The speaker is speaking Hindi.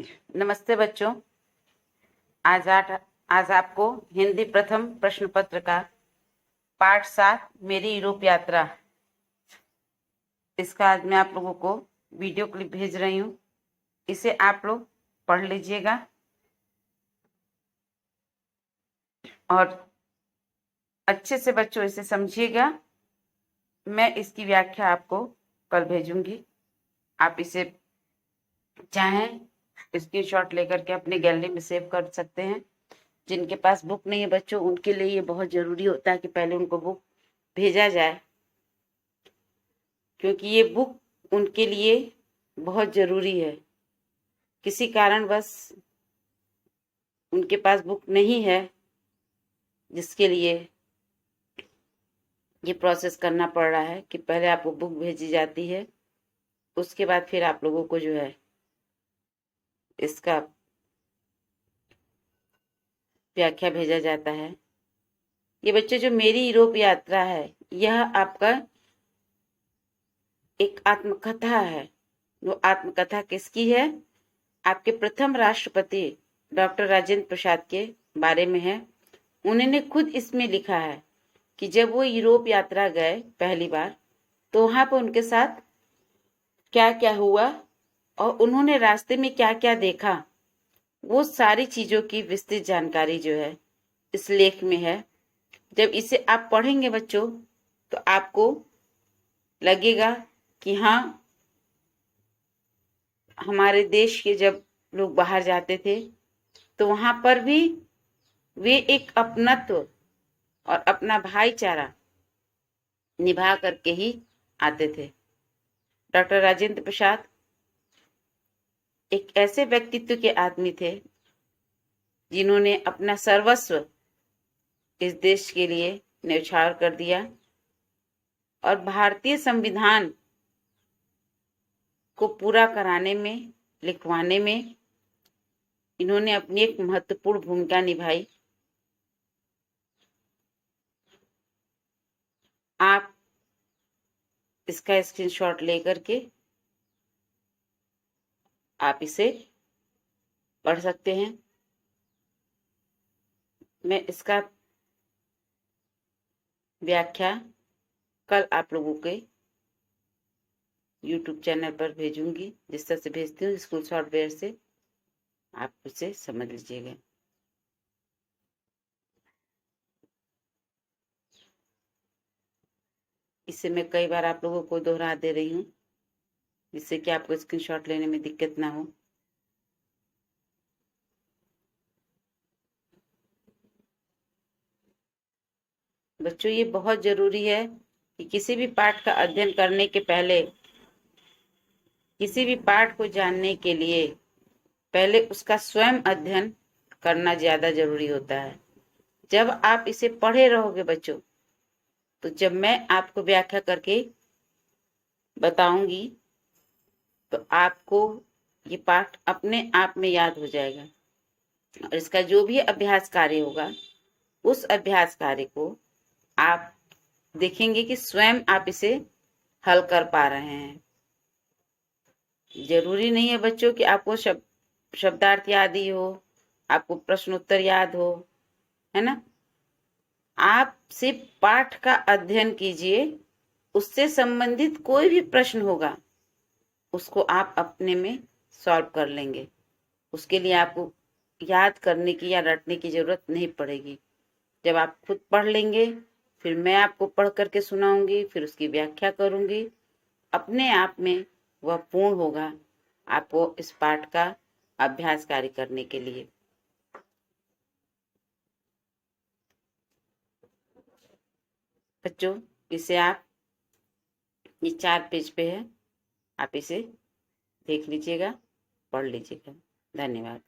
नमस्ते बच्चों। आज आपको हिंदी प्रथम प्रश्न पत्र का पाठ 7 मेरी यूरोप यात्रा, इसका आज मैं आप लोगों को वीडियो क्लिप भेज रही हूँ। इसे आप लोग पढ़ लीजिएगा और अच्छे से बच्चों इसे समझिएगा। मैं इसकी व्याख्या आपको कल भेजूंगी। आप इसे चाहें स्क्रीनशॉट लेकर के अपनी गैलरी में सेव कर सकते हैं। जिनके पास बुक नहीं है बच्चों, उनके लिए ये बहुत जरूरी होता है कि पहले उनको बुक भेजा जाए, क्योंकि ये बुक उनके लिए बहुत जरूरी है। किसी कारणवश उनके पास बुक नहीं है, जिसके लिए ये प्रोसेस करना पड़ रहा है कि पहले आपको बुक भेजी जाती है, उसके बाद फिर आप लोगों को जो है इसका व्याख्या भेजा जाता है। ये बच्चे जो मेरी यूरोप यात्रा है, यह आपका एक आत्मकथा है। वो आत्मकथा किसकी है? आपके प्रथम राष्ट्रपति डॉक्टर राजेंद्र प्रसाद के बारे में है। उन्होंने खुद इसमें लिखा है कि जब वो यूरोप यात्रा गए पहली बार, तो वहां पर उनके साथ क्या क्या हुआ और उन्होंने रास्ते में क्या क्या देखा, वो सारी चीजों की विस्तृत जानकारी जो है इस लेख में है। जब इसे आप पढ़ेंगे बच्चों, तो आपको लगेगा कि हाँ, हमारे देश के जब लोग बाहर जाते थे तो वहां पर भी वे एक अपनत्व और अपना भाईचारा निभा करके ही आते थे। डॉक्टर राजेंद्र प्रसाद एक ऐसे व्यक्तित्व के आदमी थे जिन्होंने अपना सर्वस्व इस देश के लिए न्यौछावर कर दिया और भारतीय संविधान को पूरा कराने में, लिखवाने में इन्होंने अपनी एक महत्वपूर्ण भूमिका निभाई। आप इसका स्क्रीनशॉट लेकर के आप इसे पढ़ सकते हैं। मैं इसका व्याख्या कल आप लोगों के YouTube चैनल पर भेजूंगी। जिस तरह से भेजती हूँ स्कूल सॉफ्टवेयर से, आप उसे समझ लीजिएगा। इसे मैं कई बार आप लोगों को दोहरा दे रही हूँ, जिससे कि आपको स्क्रीनशॉट लेने में दिक्कत ना हो। बच्चों, ये बहुत जरूरी है कि किसी भी पाठ का अध्ययन करने के पहले, किसी भी पाठ को जानने के लिए पहले उसका स्वयं अध्ययन करना ज्यादा जरूरी होता है। जब आप इसे पढ़े रहोगे बच्चों, तो जब मैं आपको व्याख्या करके बताऊंगी तो आपको ये पाठ अपने आप में याद हो जाएगा और इसका जो भी अभ्यास कार्य होगा, उस अभ्यास कार्य को आप देखेंगे कि स्वयं आप इसे हल कर पा रहे हैं। जरूरी नहीं है बच्चों कि आपको शब्दार्थ याद ही हो, आपको प्रश्न उत्तर याद हो, है ना। आप सिर्फ पाठ का अध्ययन कीजिए, उससे संबंधित कोई भी प्रश्न होगा उसको आप अपने में सॉल्व कर लेंगे। उसके लिए आपको याद करने की या रटने की जरूरत नहीं पड़ेगी। जब आप खुद पढ़ लेंगे, फिर मैं आपको पढ़ करके सुनाऊंगी, फिर उसकी व्याख्या करूंगी, अपने आप में वह पूर्ण होगा आपको इस पाठ का अभ्यास कार्य करने के लिए। बच्चों, इसे आप, ये 4 पेज पे है, आप इसे देख लीजिएगा, पढ़ लीजिएगा। धन्यवाद।